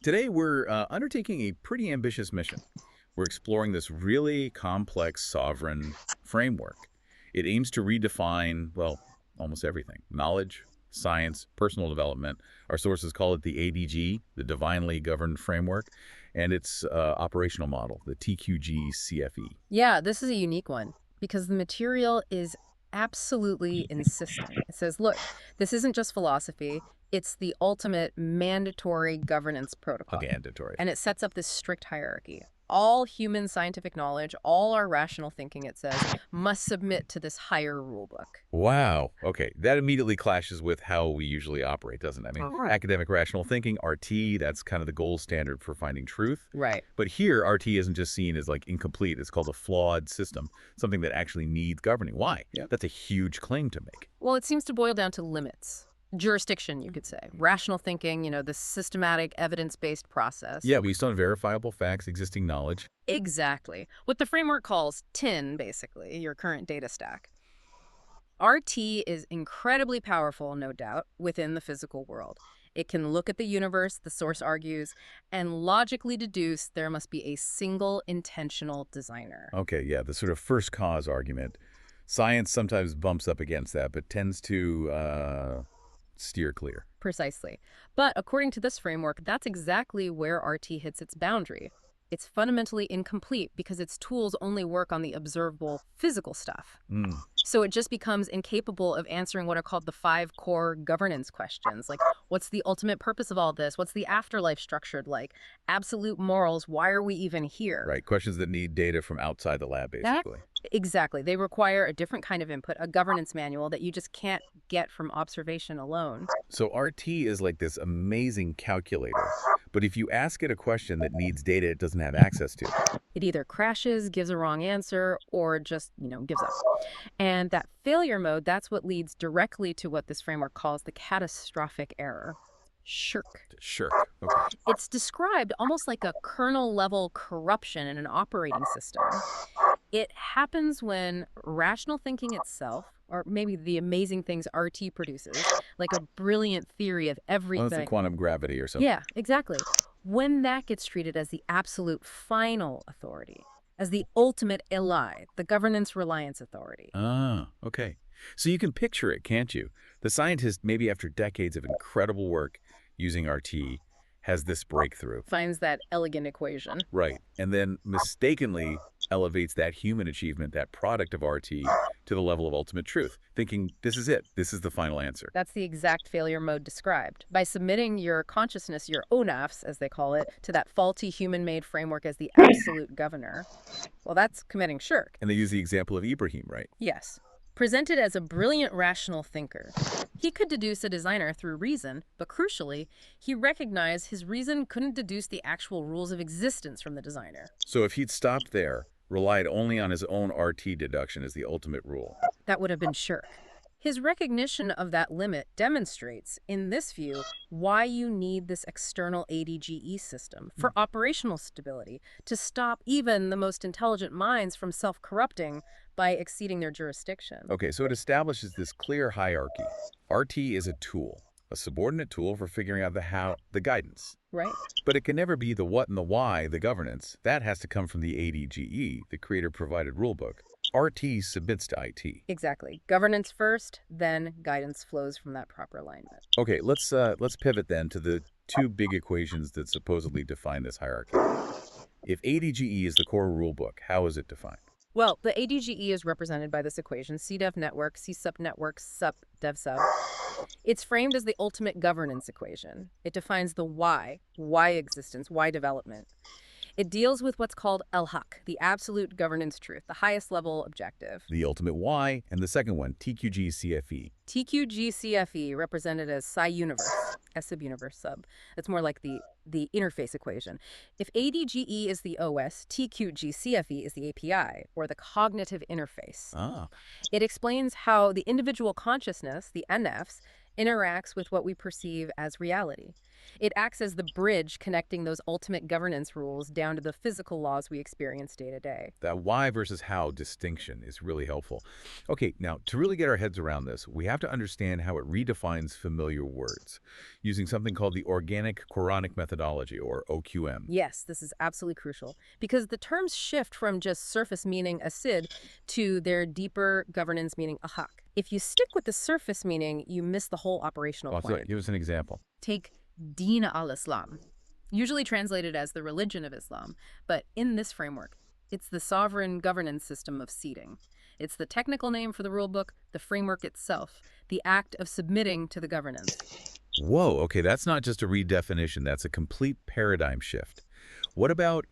Today, we're undertaking a pretty ambitious mission. We're exploring this really complex sovereign framework. It aims to redefine, well, almost everything: knowledge, science, personal development. Our sources call it the ADG, the Divinely Governed Framework, and its operational model, the TQG CFE. Yeah, this is a unique one because the material is absolutely insistent. It says, look, this isn't just philosophy, it's the ultimate mandatory governance protocol. Mandatory. And it sets up this strict hierarchy. All human scientific knowledge, all our rational thinking, it says, must submit to this higher rule book. Wow. Okay. That immediately clashes with how we usually operate, doesn't it? I mean, Right. academic rational thinking, RT, that's kind of the gold standard for finding truth. Right. But here, RT isn't just seen as like incomplete. It's called a flawed system, something that actually needs governing. Why? Yeah. That's a huge claim to make. Well, it seems to boil down to limits. Jurisdiction, you could say. Rational thinking, the systematic, evidence-based process. Yeah, based on verifiable facts, existing knowledge. Exactly. What the framework calls TIN, basically, your current data stack. RT is incredibly powerful, no doubt, within the physical world. It can look at the universe, the source argues, and logically deduce there must be a single intentional designer. Okay, yeah, the sort of first cause argument. Science sometimes bumps up against that, but tends to steer clear. Precisely. But according to this framework, that's exactly where RT hits its boundary. It's fundamentally incomplete because its tools only work on the observable physical stuff. Mm. So it just becomes incapable of answering what are called the five core governance questions. Like, what's the ultimate purpose of all this? What's the afterlife structured like? Absolute morals, why are we even here? Right, questions that need data from outside the lab, That basically. exactly. They require a different kind of input, a governance manual that you just can't get from observation alone. So RT is like this amazing calculator, but if you ask it a question that needs data it doesn't have access to. It either crashes, gives a wrong answer, or just, gives up. And that failure mode, that's what leads directly to what this framework calls the catastrophic error. Shirk. Shirk. Okay. It's described almost like a kernel level corruption in an operating system. It happens when rational thinking itself, or maybe the amazing things RT produces, like a brilliant theory of Well, it's like everything. quantum gravity or something. Yeah, exactly. When that gets treated as the absolute final authority, as the ultimate ally, the governance reliance authority. Ah, okay. So you can picture it, can't you? The scientist, maybe after decades of incredible work using RT, has this breakthrough. Finds that elegant equation. Right. And then mistakenly elevates that human achievement, that product of RT, to the level of ultimate truth, thinking this is it. This is the final answer. That's the exact failure mode described. By submitting your consciousness, your ONAFs, as they call it, to that faulty human-made framework as the absolute governor, well, that's committing shirk. And they use the example of Ibrahim, right? Yes. Presented as a brilliant rational thinker, he could deduce a designer through reason, but crucially, he recognized his reason couldn't deduce the actual rules of existence from the designer. So if he'd stopped there, relied only on his own RT deduction as the ultimate rule. That would have been shirk. His recognition of that limit demonstrates, in this view, why you need this external ADGE system for operational stability, to stop even the most intelligent minds from self-corrupting by exceeding their jurisdiction. Okay, so it establishes this clear hierarchy. RT is a tool, a subordinate tool for figuring out the how, the guidance. Right? But it can never be the what and the why, the governance. That has to come from the ADGE, the creator-provided rulebook. RT submits to IT. Exactly. Governance first, then guidance flows from that proper alignment. Okay, let's pivot then to the two big equations that supposedly define this hierarchy. If ADGE is the core rulebook, how is it defined? Well, the ADGE is represented by this equation, CDEV network, C sub network, sup dev sub. It's framed as the ultimate governance equation. It defines the why existence, why development. It deals with what's called el-haq, the absolute governance truth, the highest level objective. The ultimate why, and the second one, TQG CFE. TQG-CFE, represented as psi universe, S sub universe sub. That's more like the interface equation. If ADGE is the OS, TQG-CFE is the API, or the cognitive interface. Ah, It explains how the individual consciousness, the NFs, interacts with what we perceive as reality. It acts as the bridge connecting those ultimate governance rules down to the physical laws we experience day to day. That why versus how distinction is really helpful. Okay, now to really get our heads around this, we have to understand how it redefines familiar words using something called the organic quranic methodology, or OQM. Yes, this is absolutely crucial because the terms shift from just surface meaning asid to their deeper governance meaning ahak. If you stick with the surface meaning, you miss the whole operational Also, point. give us an example. Take Din al-Islam, usually translated as the religion of Islam, but in this framework, it's the sovereign governance system of seating. It's the technical name for the rulebook, the framework itself, the act of submitting to the governance. Whoa, okay, that's not just a redefinition, that's a complete paradigm shift. What about,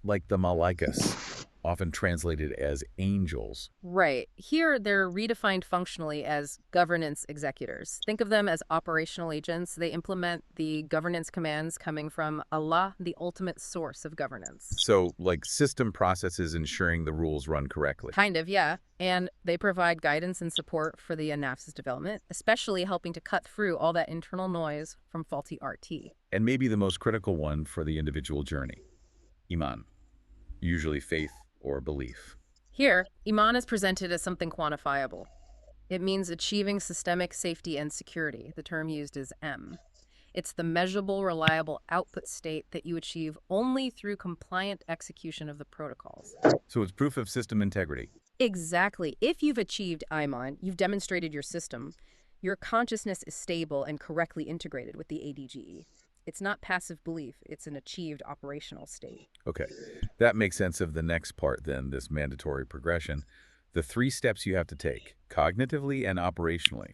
like the Malaikas, often translated as angels? Right. Here, they're redefined functionally as governance executors. Think of them as operational agents. They implement the governance commands coming from Allah, the ultimate source of governance. So, like system processes ensuring the rules run correctly. Kind of, yeah. And they provide guidance and support for the analysis development, especially helping to cut through all that internal noise from faulty RT. And maybe the most critical one for the individual journey, Iman, usually faith or belief. Here, Iman is presented as something quantifiable. It means achieving systemic safety and security. The term used is M. It's the measurable, reliable output state that you achieve only through compliant execution of the protocols. So it's proof of system integrity. Exactly. If you've achieved Iman, you've demonstrated your system. Your consciousness is stable and correctly integrated with the ADGE. It's not passive belief, it's an achieved operational state. Okay, that makes sense of the next part then, this mandatory progression. The 3 steps you have to take, cognitively and operationally,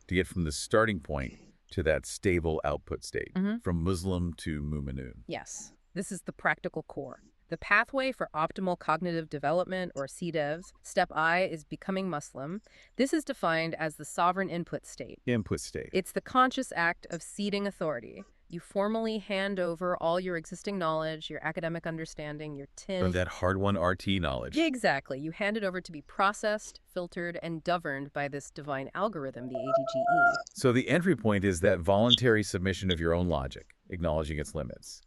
to get from the starting point to that stable output state, from Muslim to Mu'minun. Yes, this is the practical core. The pathway for optimal cognitive development, or CDEVs, step I is becoming Muslim. This is defined as the sovereign input state. Input state. It's the conscious act of ceding authority. You formally hand over all your existing knowledge, your academic understanding, your Or tin. that hard-won RT knowledge. Exactly. You hand it over to be processed, filtered, and governed by this divine algorithm, the ADGE. So the entry point is that voluntary submission of your own logic, acknowledging its limits.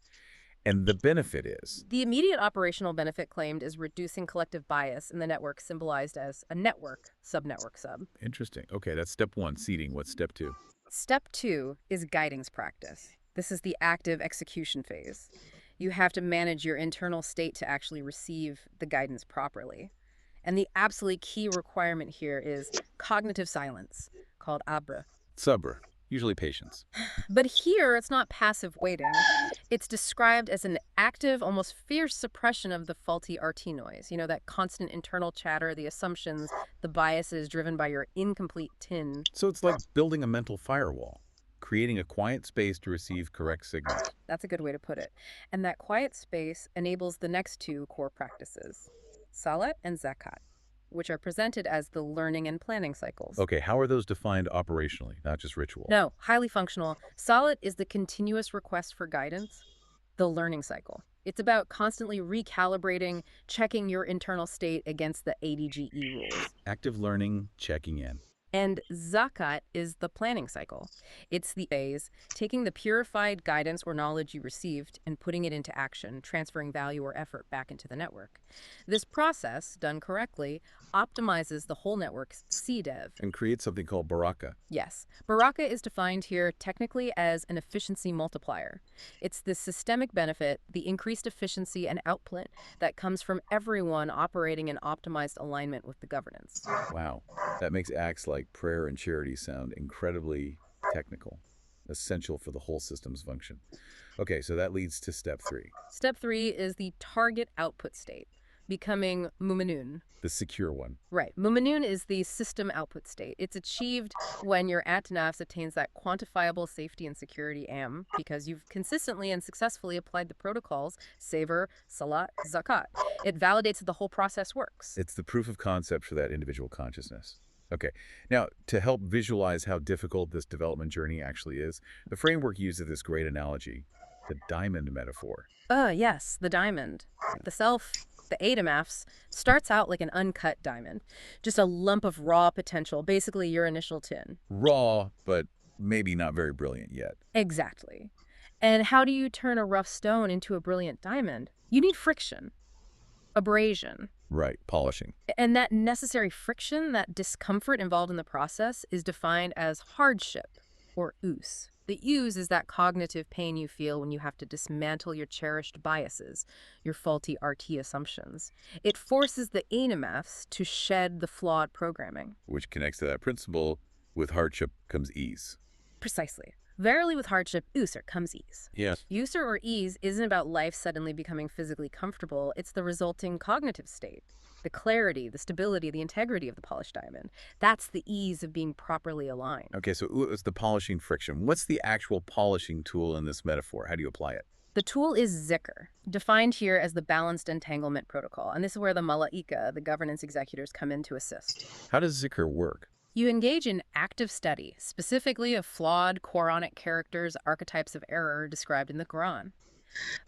And the benefit is, The immediate operational benefit claimed is reducing collective bias in the network, symbolized as a network, subnetwork sub. interesting. Okay, that's step 1, seeding. What's step 2? Step 2 is guidance practice. This is the active execution phase. You have to manage your internal state to actually receive the guidance properly. And the absolutely key requirement here is cognitive silence, called abra. Sabr, usually patience. But here, it's not passive waiting. It's described as an active, almost fierce suppression of the faulty RT noise. You know, that constant internal chatter, the assumptions, the biases driven by your incomplete tin. So it's like building a mental firewall, creating a quiet space to receive correct signals. That's a good way to put it. And that quiet space enables the next 2 core practices, salat and zakat, which are presented as the learning and planning cycles. Okay, how are those defined operationally, not just ritual? No, highly functional. Salat is the continuous request for guidance, the learning cycle. It's about constantly recalibrating, checking your internal state against the ADGE rules. Active learning, checking in. And zakat is the planning cycle. It's the phase, taking the purified guidance or knowledge you received and putting it into action, transferring value or effort back into the network. This process, done correctly, optimizes the whole network's CDEV. And create something called baraka. Yes, baraka is defined here technically as an efficiency multiplier. It's the systemic benefit, the increased efficiency and output that comes from everyone operating in optimized alignment with the governance. Wow, that makes acts like prayer and charity sound incredibly technical, essential for the whole system's function. Okay, so that leads to step 3, Step 3 is the target output state, becoming Mu'minun. the secure one. Right. Mu'minun is the system output state. It's achieved when your at-nafs attains that quantifiable safety and security AM because you've consistently and successfully applied the protocols, Savor, Salat, Zakat. It validates that the whole process works. It's the proof of concept for that individual consciousness. Okay, now to help visualize how difficult this development journey actually is, the framework uses this great analogy, the diamond metaphor. Yes, the diamond. The self, the ADAMAFs, starts out like an uncut diamond, just a lump of raw potential, basically your initial tin. Raw, but maybe not very brilliant yet. Exactly. And how do you turn a rough stone into a brilliant diamond? You need friction, abrasion. Right, polishing. And that necessary friction, that discomfort involved in the process, is defined as hardship, or ooze. The ooze is that cognitive pain you feel when you have to dismantle your cherished biases, your faulty RT assumptions. It forces the ANMFs to shed the flawed programming. Which connects to that principle, with hardship comes ease. Precisely. Verily with hardship, user comes ease. Yes. User or ease isn't about life suddenly becoming physically comfortable, it's the resulting cognitive state. The clarity, the stability, the integrity of the polished diamond. That's the ease of being properly aligned. Okay, so it's the polishing friction. What's the actual polishing tool in this metaphor? How do you apply it? The tool is Zikr, defined here as the Balanced Entanglement Protocol, and this is where the Mala'ika, the governance executors, come in to assist. How does Zikr work? You engage in active study, specifically of flawed Quranic characters, archetypes of error described in the Quran.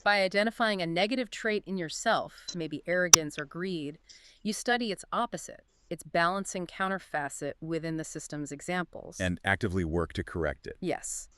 By identifying a negative trait in yourself, maybe arrogance or greed, you study its opposite, its balancing counterfacet within the system's examples. And actively work to correct it. Yes.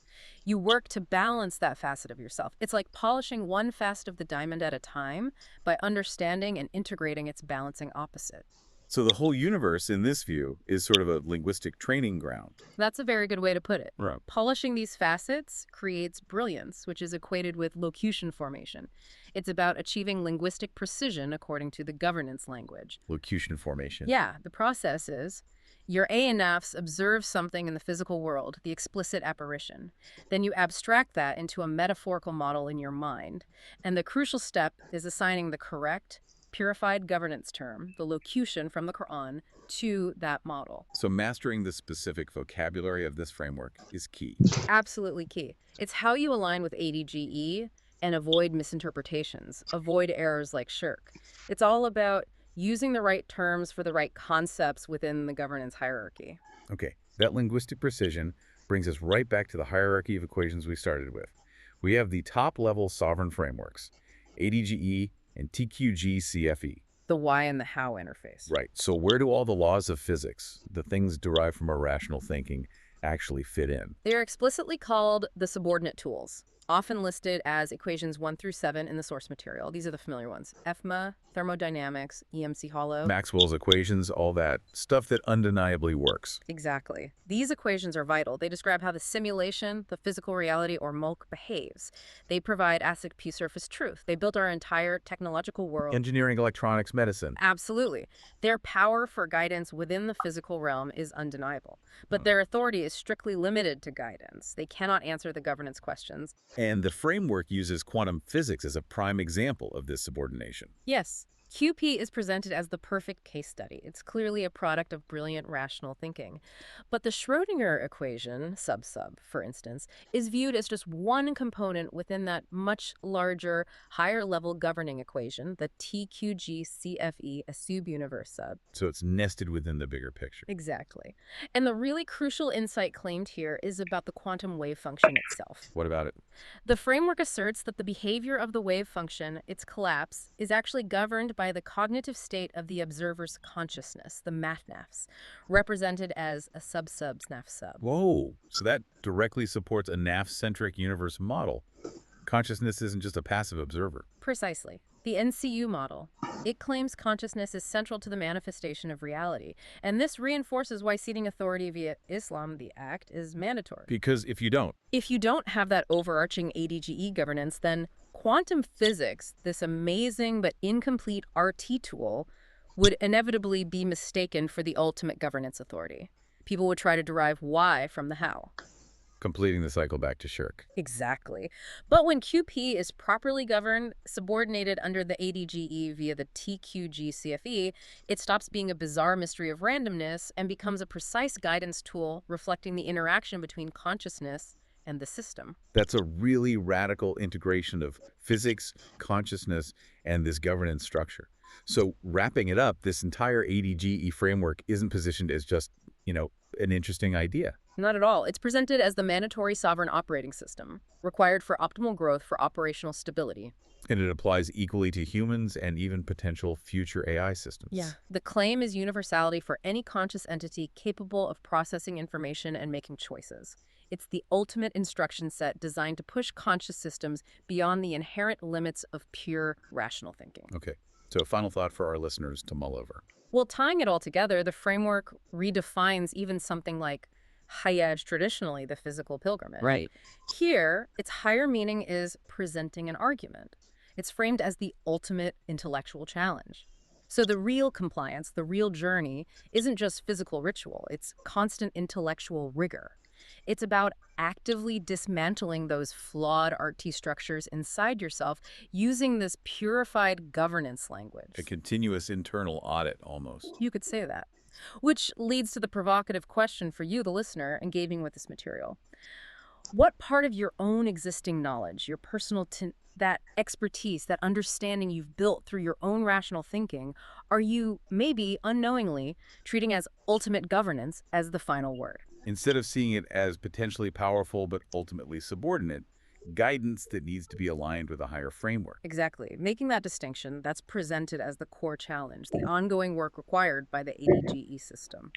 You work to balance that facet of yourself. It's like polishing one facet of the diamond at a time by understanding and integrating its balancing opposite. So the whole universe, in this view, is sort of a linguistic training ground. That's a very good way to put it. Right. Polishing these facets creates brilliance, which is equated with locution formation. It's about achieving linguistic precision according to the governance language. Locution formation. Yeah, the process is your ANFs observe something in the physical world, the explicit apparition. Then you abstract that into a metaphorical model in your mind. And the crucial step is assigning the correct, purified governance term, the locution from the Quran, to that model. So mastering the specific vocabulary of this framework is key. Absolutely key. It's how you align with ADGE and avoid misinterpretations, avoid errors like shirk. It's all about using the right terms for the right concepts within the governance hierarchy. Okay, that linguistic precision brings us right back to the hierarchy of equations we started with. We have the top-level sovereign frameworks, ADGE and TQG-CFE. The why and the how interface. Right, so where do all the laws of physics, the things derived from our rational thinking, actually fit in? They are explicitly called the subordinate tools, often listed as equations 1 through 7 in the source material. These are the familiar ones. EFMA, thermodynamics, EMC hollow. Maxwell's equations, all that stuff that undeniably works. Exactly. These equations are vital. They describe how the simulation, the physical reality, or MULC behaves. They provide acic P surface truth. They built our entire technological world. Engineering, electronics, medicine. Absolutely. Their power for guidance within the physical realm is undeniable. But their authority is strictly limited to guidance. They cannot answer the governance questions. And the framework uses quantum physics as a prime example of this subordination. Yes, QP is presented as the perfect case study. It's clearly a product of brilliant rational thinking. But the Schrödinger equation, sub-sub, for instance, is viewed as just one component within that much larger, higher-level governing equation, the TQG-CFE, a subuniverse sub. So it's nested within the bigger picture. Exactly. And the really crucial insight claimed here is about the quantum wave function itself. What about it? The framework asserts that the behavior of the wave function, its collapse, is actually governed by the cognitive state of the observer's consciousness, the matnafs, represented as a sub-sub snaf-sub. Whoa, so that directly supports a NAF-centric universe model. Consciousness isn't just a passive observer. Precisely. The NCU model. It claims consciousness is central to the manifestation of reality, and this reinforces why ceding authority via Islam, the act, is mandatory. Because if you don't, If you don't have that overarching ADGE governance, then quantum physics, this amazing but incomplete RT tool, would inevitably be mistaken for the ultimate governance authority. People would try to derive why from the how. completing the cycle back to shirk. Exactly. But when QP is properly governed, subordinated under the ADGE via the TQG-CFE, it stops being a bizarre mystery of randomness and becomes a precise guidance tool reflecting the interaction between consciousness and the system. That's a really radical integration of physics, consciousness, and this governance structure. So wrapping it up, this entire ADGE framework isn't positioned as just, an interesting idea. Not at all. It's presented as the mandatory sovereign operating system, required for optimal growth for operational stability. And it applies equally to humans and even potential future AI systems. Yeah. The claim is universality for any conscious entity capable of processing information and making choices. It's the ultimate instruction set designed to push conscious systems beyond the inherent limits of pure rational thinking. Okay. So, a final thought for our listeners to mull over. Well, tying it all together, the framework redefines even something like Hajj, traditionally the physical pilgrimage. Right. Here, its higher meaning is presenting an argument. It's framed as the ultimate intellectual challenge. So the real compliance, the real journey, isn't just physical ritual, it's constant intellectual rigor. It's about actively dismantling those flawed RT structures inside yourself using this purified governance A language. continuous internal audit almost. You could say that. Which leads to the provocative question for you, the listener, engaging with this material. What part of your own existing knowledge, your personal, that expertise, that understanding you've built through your own rational thinking, are you maybe unknowingly treating as ultimate governance as the final word? Instead of seeing it as potentially powerful but ultimately subordinate, guidance that needs to be aligned with a higher framework. Exactly. Making that distinction, that's presented as the core challenge, the ongoing work required by the ADGE system.